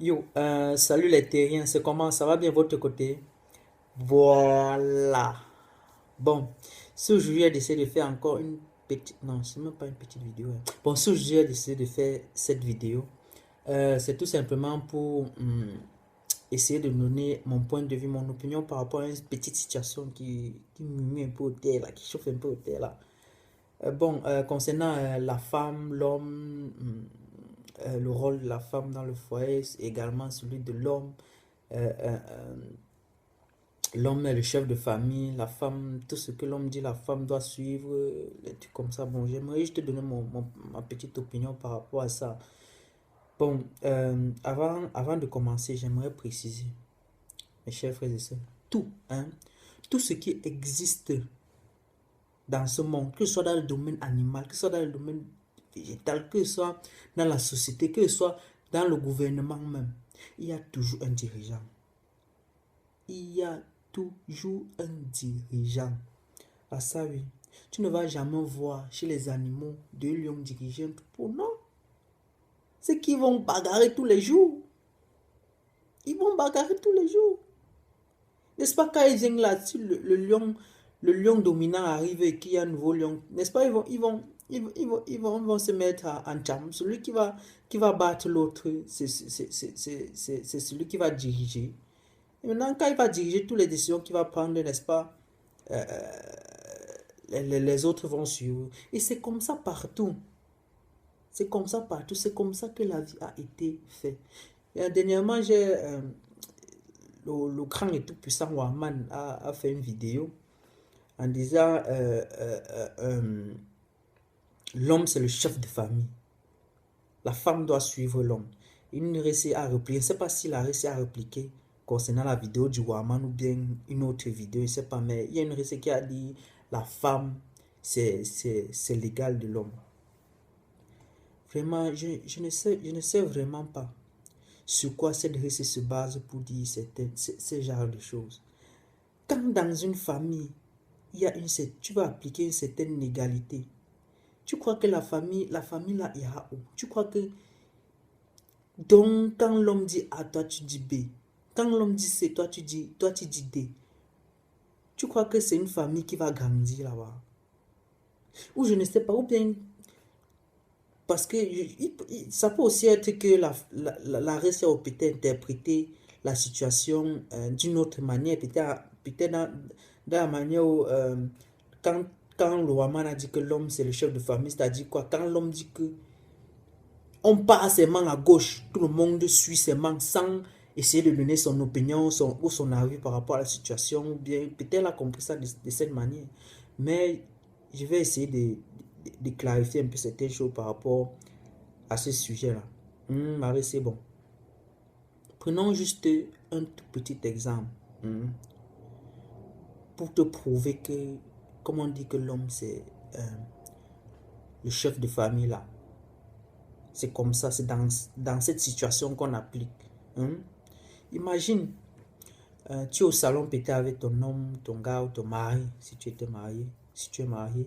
Yo, salut les terriens, c'est comment? Ça va bien votre côté? Voilà. Bon, ce jour, j'ai décidé de faire encore une petite... Non, c'est même pas une petite vidéo, hein. Bon, ce jour, j'ai décidé de faire cette vidéo. C'est tout simplement pour essayer de donner mon point de vue, mon opinion par rapport à une petite situation qui me met un peu au terre, là, qui chauffe un peu au terre, là. Concernant la femme, l'homme, le rôle de la femme dans le foyer, également celui de l'homme. Euh, euh, euh, L'homme est le chef de famille, la femme, tout ce que l'homme dit, la femme doit suivre, les trucs comme ça. Bon, j'aimerais juste te donner ma petite opinion par rapport à ça. Bon, avant de commencer, j'aimerais préciser, mes chers frères et sœurs, tout, hein, tout ce qui existe dans ce monde, que ce soit dans le domaine animal, que ce soit dans le domaine végétal, que ce soit dans la société, que ce soit dans le gouvernement même, il y a toujours un dirigeant. Il y a toujours un dirigeant. Ah ça oui, tu ne vas jamais voir chez les animaux deux lions dirigeants pour non. C'est qu'ils vont bagarrer tous les jours. Ils vont bagarrer tous les jours. N'est-ce pas quand ils viennent là, si le lion dominant arrive et qu'il y a un nouveau lion, n'est-ce pas, ils vont se mettre en charme. Celui qui va battre l'autre, c'est celui qui va diriger. Et maintenant, quand il va diriger toutes les décisions qu'il va prendre, n'est-ce pas, euh, les autres vont suivre. Et c'est comme ça partout. C'est comme ça partout. C'est comme ça que la vie a été faite. Dernièrement, le grand et tout puissant Waman a fait une vidéo en disant l'homme c'est le chef de famille. La femme doit suivre l'homme. Il ne réussit à répliquer. Je ne sais pas s'il a réussi à répliquer concernant la vidéo du Waman ou bien une autre vidéo. Je ne sais pas, mais il y a une récit qui a dit la femme c'est l'égal de l'homme. Vraiment, je ne sais vraiment pas sur quoi cette récit se base pour dire ce genre de choses. Quand dans une famille, tu vas appliquer une certaine égalité, tu crois que la famille là ira où? Tu crois que, donc, quand l'homme dit A, toi tu dis B. Quand l'homme dit C, toi tu dis D. Tu crois que c'est une famille qui va grandir là-bas? Ou je ne sais pas, ou bien parce que ça peut aussi être que la RSA a peut-être interprété la situation d'une autre manière, peut-être dans la manière où, quand, quand le Waman a dit que l'homme c'est le chef de famille, c'est-à-dire quoi? Quand l'homme dit que on passe ses mains à gauche, tout le monde suit ses mains sans essayer de donner son opinion ou son avis par rapport à la situation, ou bien peut-être elle a compris ça de cette manière. Mais je vais essayer de clarifier un peu certaines choses par rapport à ce sujet-là. Marie, c'est bon. Prenons juste un tout petit exemple pour te prouver que, comme on dit que l'homme c'est le chef de famille là. C'est comme ça, c'est dans cette situation qu'on applique. Imagine, tu es au salon peut-être avec ton homme, ton gars ou ton mari, si tu étais marié, si tu es marié.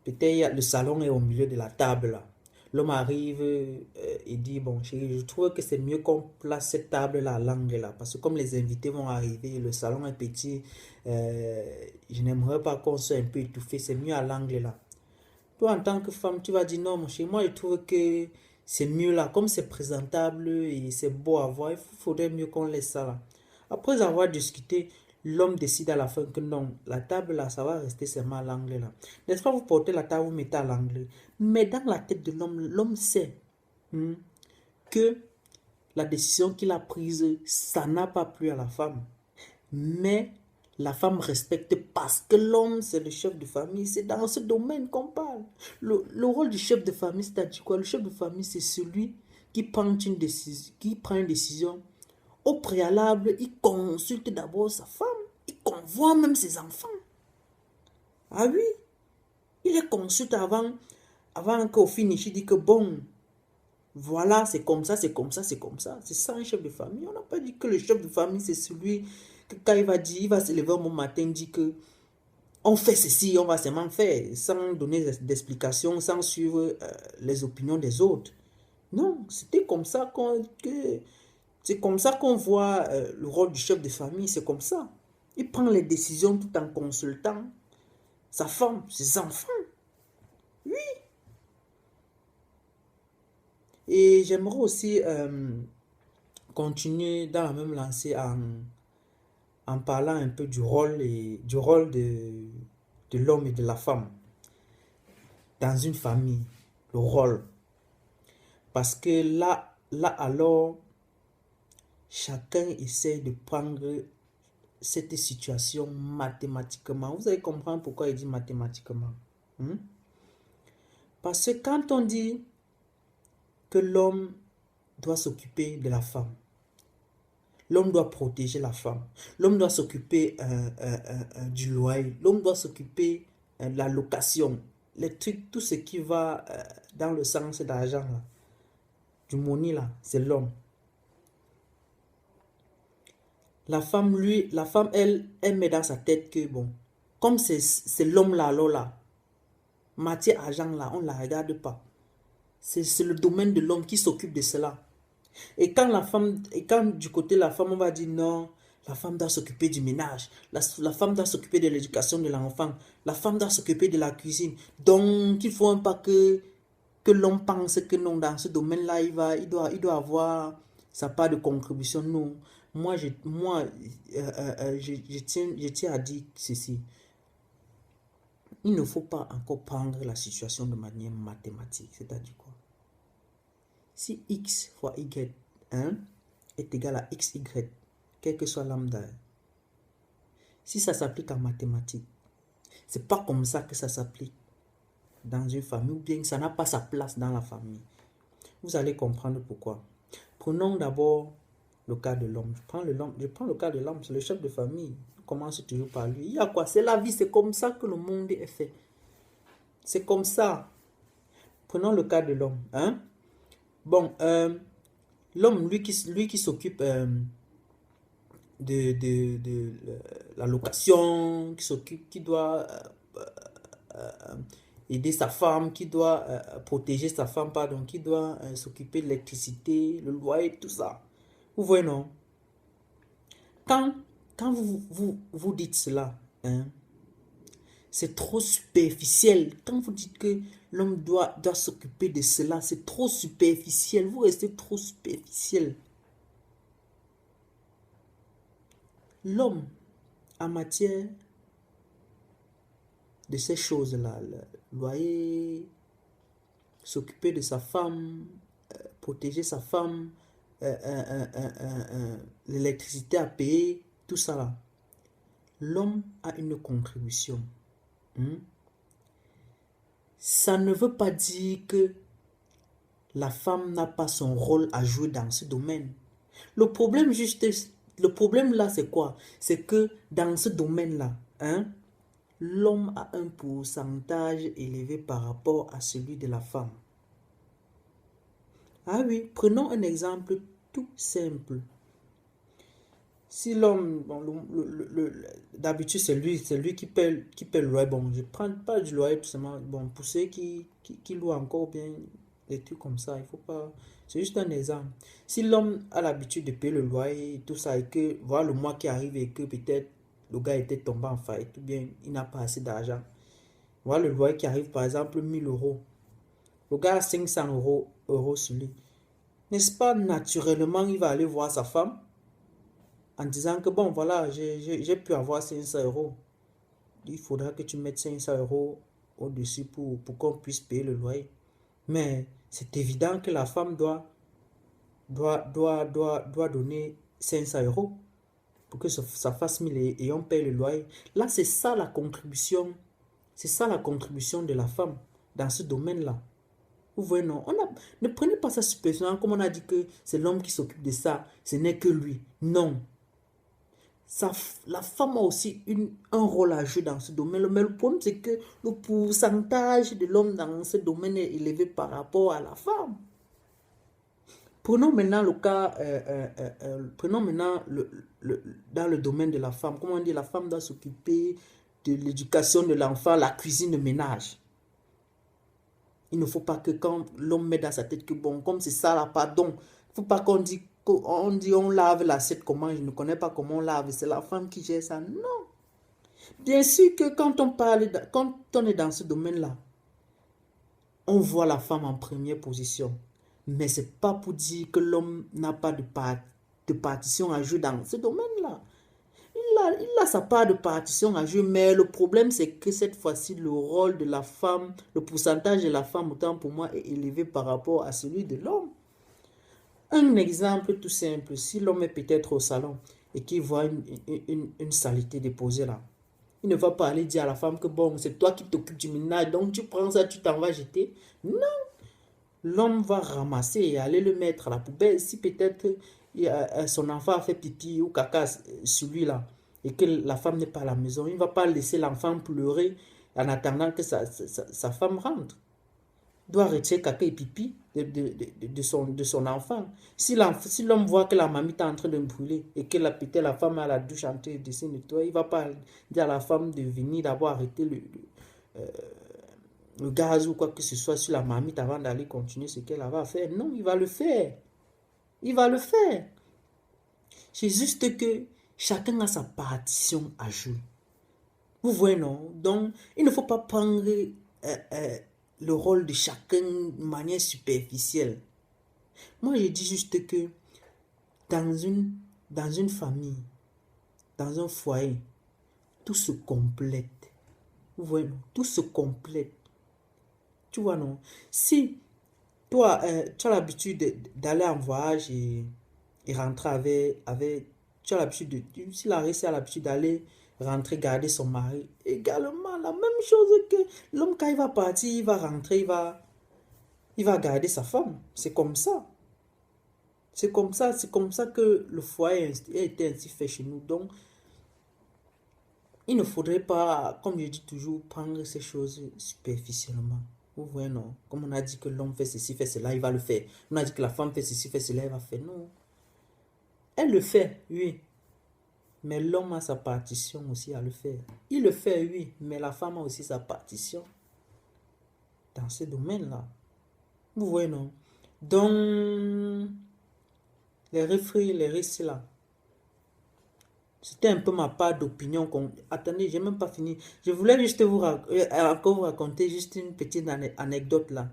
Peut-être le salon est au milieu de la table là. L'homme arrive et dit, bon chérie, je trouve que c'est mieux qu'on place cette table là à l'angle là. Parce que comme les invités vont arriver, le salon est petit, je n'aimerais pas qu'on soit un peu étouffé, c'est mieux à l'angle là. Toi en tant que femme, tu vas dire, non mon chéri, moi je trouve que c'est mieux là. Comme c'est présentable et c'est beau à voir, il faudrait mieux qu'on laisse ça là. Après avoir discuté, l'homme décide à la fin que non, la table là, ça va rester seulement à l'angle là. N'est-ce pas, vous portez la table, vous mettez à l'angle. Mais dans la tête de l'homme, l'homme sait que la décision qu'il a prise, ça n'a pas plu à la femme. Mais la femme respecte parce que l'homme, c'est le chef de famille. C'est dans ce domaine qu'on parle. Le rôle du chef de famille, c'est-à-dire quoi? Le chef de famille, c'est celui qui prend une décision. Au préalable, il consulte d'abord sa femme. Il convoit même ses enfants. Ah oui, il les consulte avant qu'au finish, il dit que bon, voilà, c'est comme ça, c'est comme ça, c'est comme ça. C'est ça un chef de famille. On n'a pas dit que le chef de famille, c'est celui que quand il va se lever au matin, il dit que on fait ceci, on va seulement faire, sans donner d'explication, sans suivre les opinions des autres. Non, c'était comme ça c'est comme ça qu'on voit le rôle du chef de famille, c'est comme ça. Il prend les décisions tout en consultant sa femme, ses enfants. Et j'aimerais aussi continuer dans la même lancée en parlant un peu du rôle de l'homme et de la femme dans une famille, le rôle. Parce que là alors, chacun essaie de prendre cette situation mathématiquement. Vous allez comprendre pourquoi il dit mathématiquement. Hmm? Parce que quand on dit que l'homme doit s'occuper de la femme, l'homme doit protéger la femme, l'homme doit s'occuper du loyer, l'homme doit s'occuper de la location, les trucs, tout ce qui va dans le sens d'argent, là, du money, là, c'est l'homme. La femme, elle met dans sa tête que, bon, comme c'est l'homme là, alors là, matière, argent là, on ne la regarde pas. C'est le domaine de l'homme qui s'occupe de cela. Et quand du côté de la femme, on va dire non, la femme doit s'occuper du ménage, la femme doit s'occuper de l'éducation de l'enfant, la femme doit s'occuper de la cuisine. Donc, il ne faut pas que l'homme pense que non, dans ce domaine-là, il doit avoir sa part de contribution. Non. Je tiens à dire ceci. Il ne faut pas encore prendre la situation de manière mathématique. C'est-à-dire quoi? Si x fois y est égal à xy, quel que soit lambda, si ça s'applique en mathématiques, c'est pas comme ça que ça s'applique dans une famille, ou bien ça n'a pas sa place dans la famille. Vous allez comprendre pourquoi. Prenons d'abord le cas de l'homme. Je prends le cas de l'homme, c'est le chef de famille. On commence toujours par lui. Il y a quoi? C'est la vie, c'est comme ça que le monde est fait. C'est comme ça. Prenons le cas de l'homme. Hein? Bon, l'homme, lui qui s'occupe de la location, qui doit aider sa femme, qui doit protéger sa femme, pardon, qui doit s'occuper de l'électricité, le loyer, tout ça. Vous voyez, non? Quand vous dites cela, hein, c'est trop superficiel. Quand vous dites que l'homme doit s'occuper de cela, c'est trop superficiel. Vous restez trop superficiel. L'homme, en matière de ces choses-là, le loyer, s'occuper de sa femme, protéger sa femme, l'électricité à payer, tout ça là. L'homme a une contribution. Ça ne veut pas dire que la femme n'a pas son rôle à jouer dans ce domaine. Le problème là, c'est quoi? C'est que dans ce domaine-là, l'homme a un pourcentage élevé par rapport à celui de la femme. Ah oui, prenons un exemple tout simple. Si l'homme, bon, d'habitude c'est lui qui paie le loyer. Bon, je ne prends pas du loyer tout simplement. Bon, pour ceux qui louent encore bien des trucs comme ça, il faut pas. C'est juste un exemple. Si l'homme a l'habitude de payer le loyer et tout ça, et que voilà le mois qui arrive et que peut-être le gars était tombé en faillite, ou bien il n'a pas assez d'argent. Voilà le loyer qui arrive, par exemple, 1000 euros. Le gars a 500 euros sur lui. N'est-ce pas, naturellement, il va aller voir sa femme en disant que bon, voilà, j'ai pu avoir 500 euros. Il faudra que tu mettes 500 euros au-dessus pour qu'on puisse payer le loyer. Mais c'est évident que la femme doit donner 500 euros pour que ça fasse 1000 et on paye le loyer. Là, c'est ça la contribution. C'est ça la contribution de la femme dans ce domaine-là. Vous voyez, non? Ne prenez pas ça superficiellement comme on a dit que c'est l'homme qui s'occupe de ça. Ce n'est que lui. Non. La femme a aussi un rôle à jouer dans ce domaine. Mais le problème, c'est que le pourcentage de l'homme dans ce domaine est élevé par rapport à la femme. Prenons maintenant le cas, prenons maintenant dans le domaine de la femme. Comment on dit, la femme doit s'occuper de l'éducation de l'enfant, la cuisine, le ménage. Il ne faut pas que quand l'homme met dans sa tête que bon, comme c'est ça là, pardon, il ne faut pas qu'on dit, on lave l'assiette comment, je ne connais pas comment on lave, c'est la femme qui gère ça. Non. Bien sûr que quand on parle, quand on est dans ce domaine-là, on voit la femme en première position. Mais ce n'est pas pour dire que l'homme n'a pas de partition à jouer dans ce domaine-là. Il a sa part de partition à jouer, mais le problème c'est que cette fois-ci, le rôle de la femme, le pourcentage de la femme, autant pour moi, est élevé par rapport à celui de l'homme. Un exemple tout simple, si l'homme est peut-être au salon et qu'il voit une saleté déposée là, il ne va pas aller dire à la femme que bon, c'est toi qui t'occupes du ménage, donc tu prends ça, tu t'en vas jeter. Non, l'homme va ramasser et aller le mettre à la poubelle. Si peut-être son enfant a fait pipi ou caca sur lui là, et que la femme n'est pas à la maison, il ne va pas laisser l'enfant pleurer en attendant que sa femme rentre. Il doit retirer caca et pipi de son enfant. Si l'homme voit que la mamie est en train de brûler et que peut-être la femme a la douche en train de se nettoyer, il ne va pas dire à la femme de venir d'abord arrêter le gaz ou quoi que ce soit sur la mamie avant d'aller continuer ce qu'elle va faire. Non, il va le faire. Il va le faire. C'est juste que chacun a sa partition à jouer. Vous voyez, non? Donc, il ne faut pas prendre le rôle de chacun de manière superficielle. Moi, je dis juste que dans une famille, dans un foyer, tout se complète. Vous voyez, non? Tout se complète. Tu vois, non? Si toi, tu as l'habitude d'aller en voyage et rentrer avec tu as l'habitude si la a l'habitude d'aller rentrer garder son mari, également la même chose que l'homme quand il va partir, il va rentrer, il va garder sa femme. C'est comme ça. C'est comme ça que le foyer a été ainsi fait chez nous. Donc, il ne faudrait pas, comme je dis toujours, prendre ces choses superficiellement. Vous voyez, non? Comme on a dit que l'homme fait ceci, fait cela, il va le faire. On a dit que la femme fait ceci, fait cela, elle va faire. Non. Elle le fait, oui. Mais l'homme a sa partition aussi à le faire. Il le fait, oui. Mais la femme a aussi sa partition dans ce domaine-là. Vous voyez, non? Donc, les risques là. C'était un peu ma part d'opinion. Attendez, j'ai même pas fini. Je voulais juste encore vous raconter juste une petite anecdote là.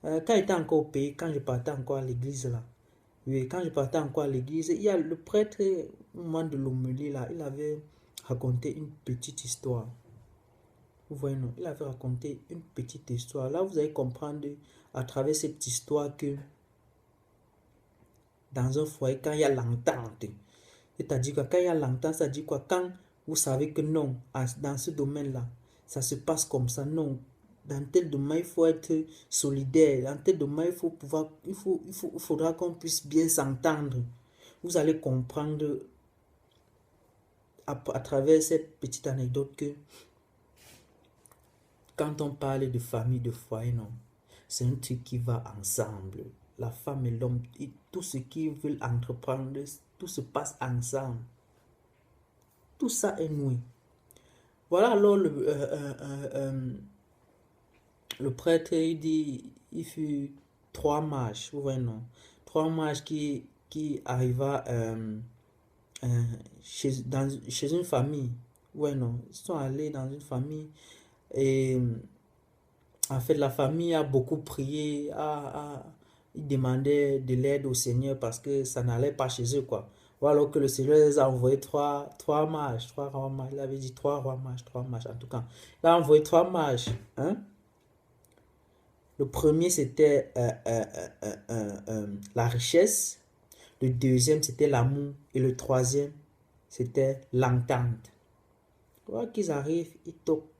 Quand j'étais encore au pays, quand je partais encore à l'église là. Oui, quand je partais encore à l'église, il y a le prêtre, au moment de l'homélie là, il avait raconté une petite histoire. Vous voyez, non? Il avait raconté une petite histoire. Là, vous allez comprendre à travers cette histoire que dans un foyer, quand il y a l'entente, c'est-à-dire que quand il y a l'entente, ça dit quoi? Quand vous savez que non, dans ce domaine-là, ça se passe comme ça, non. Dans tel domaine, il faut être solidaire. Dans tel domaine, il faudra qu'on puisse bien s'entendre. Vous allez comprendre à travers cette petite anecdote que quand on parle de famille, de foyer, non, c'est un truc qui va ensemble. La femme et l'homme, tout ce qu'ils veulent entreprendre, tout se passe ensemble. Tout ça est noué. Voilà alors le prêtre, il dit, il fut 3 mages, vous voyez, non? 3 mages qui arriva chez une famille. Ouais, non, ils sont allés dans une famille et en fait, la famille a beaucoup prié, ils demandaient de l'aide au Seigneur parce que ça n'allait pas chez eux, quoi. Ou alors que le Seigneur les a envoyé trois mages, 3 rois mages. Il avait dit 3 rois mages, en tout cas. Il a envoyé 3 mages. Hein? Le premier, c'était la richesse. Le deuxième, c'était l'amour. Et le troisième, c'était l'entente. Quoi qu'ils arrivent, ils toquent.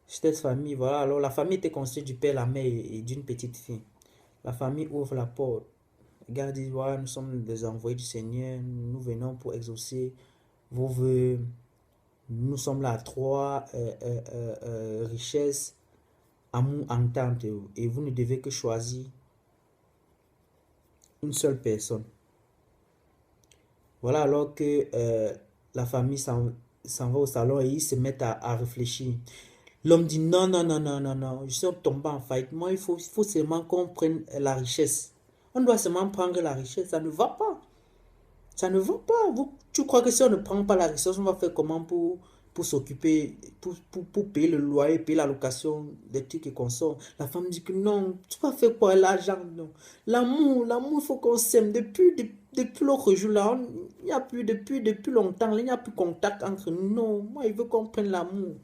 Cette famille, voilà. Alors, la famille était constituée du père, la mère et d'une petite fille. La famille ouvre la porte. Regarde, dit, voilà, nous sommes des envoyés du Seigneur. Nous venons pour exaucer vos vœux. Nous sommes là à 3 richesses, amour, entente. Et vous ne devez que choisir une seule personne. Voilà alors que la famille s'en va au salon et ils se mettent à réfléchir. L'homme dit non, non, non, non, non, non, je suis tombé en faillite. Moi, il faut seulement qu'on prenne la richesse. On doit seulement prendre la richesse. Ça ne va pas. Ça ne va pas. Tu crois que si on ne prend pas la richesse, on va faire comment pour s'occuper, pour payer le loyer, payer la location des trucs et consorts. La femme dit que non, tu vas faire quoi l'argent? Non. L'amour, il faut qu'on s'aime. Depuis l'autre jour là, il n'y a plus, depuis longtemps, il n'y a plus contact entre nous. Non, moi, il veut qu'on prenne l'amour.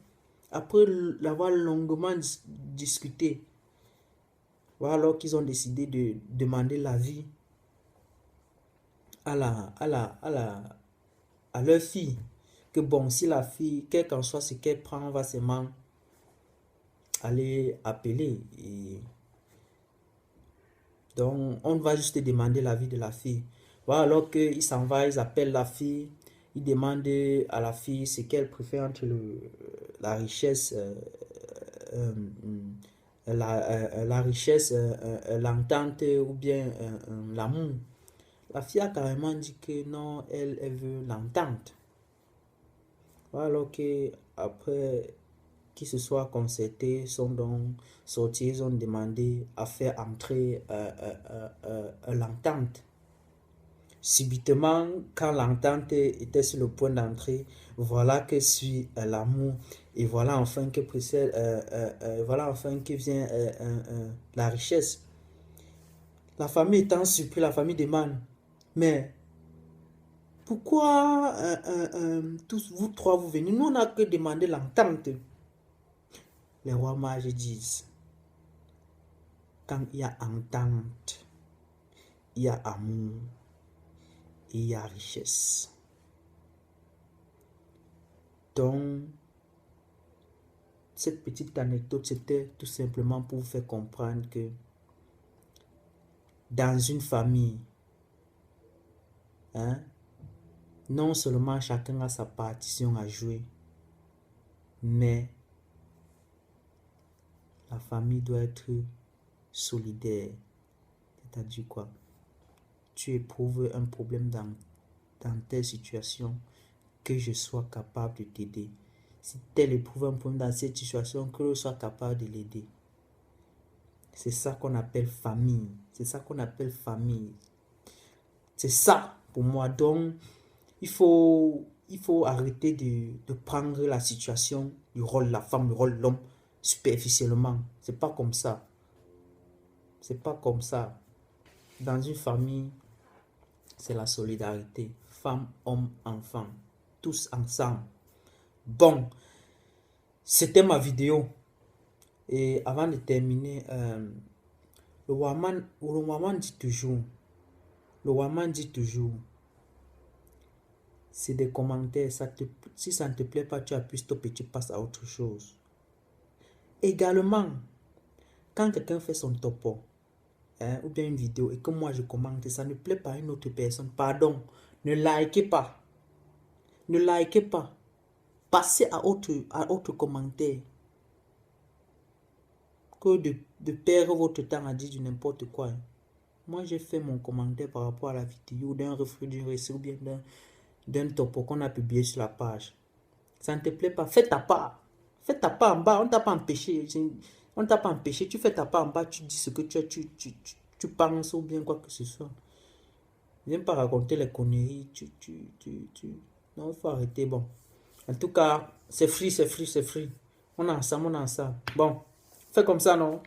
Après l'avoir longuement discuté, voilà alors qu'ils ont décidé de demander l'avis à leur fille. Que bon, si la fille, quel qu'en soit ce qu'elle prend, on va seulement aller appeler. Et donc, on va juste demander l'avis de la fille. Voilà alors qu'ils s'en va, ils appellent la fille. Ils demandent à la fille ce qu'elle préfère entre la richesse, la richesse, l'entente ou bien l'amour. La fille a carrément dit que non, elle veut l'entente. Voilà, alors que après qu'ils se soient concertés, sont donc sortis, ils ont demandé à faire entrer l'entente. Subitement, quand l'entente était sur le point d'entrer, voilà que suit l'amour et voilà enfin que précède, voilà enfin que vient la richesse. La famille étant surprise, la famille demande, mais pourquoi tous vous trois vous venez? Nous on n'a que demandé l'entente. Les rois mages disent, quand il y a entente, il y a amour et il y a richesse. Donc, cette petite anecdote, c'était tout simplement pour vous faire comprendre que dans une famille, hein, non seulement chacun a sa partition à jouer, mais la famille doit être solidaire. C'est-à-dire quoi? Tu éprouves un problème dans telle situation, que je sois capable de t'aider. Si tel éprouve un problème dans cette situation, que je sois capable de l'aider. C'est ça qu'on appelle famille. C'est ça qu'on appelle famille. C'est ça pour moi. Donc, il faut arrêter de prendre la situation, le rôle de la femme, le rôle de l'homme, superficiellement. C'est pas comme ça. C'est pas comme ça. Dans une famille, c'est la solidarité. Femme, homme, enfant. Tous ensemble. Bon, c'était ma vidéo. Et avant de terminer, le Waman dit toujours, c'est des commentaires. Si ça ne te plaît pas, tu appuies stop et tu passes à autre chose. Également, quand quelqu'un fait son topo, hein, ou bien une vidéo, et que moi je commente, ça ne plaît pas à une autre personne, pardon, ne likez pas. Ne likez pas. Passez à autre commentaire. Que de perdre votre temps à dire du n'importe quoi. Moi, j'ai fait mon commentaire par rapport à la vidéo d'un refus d'une récit ou bien d'un topo qu'on a publié sur la page. Ça ne te plaît pas, fais ta part. Fais ta part en bas, on ne t'a pas empêché. On ne t'a pas empêché, tu fais ta part en bas, tu dis ce que tu penses ou bien quoi que ce soit. Viens pas raconter les conneries. Non, il faut arrêter. Bon. En tout cas, c'est free. On est ensemble. Bon, fais comme ça, non?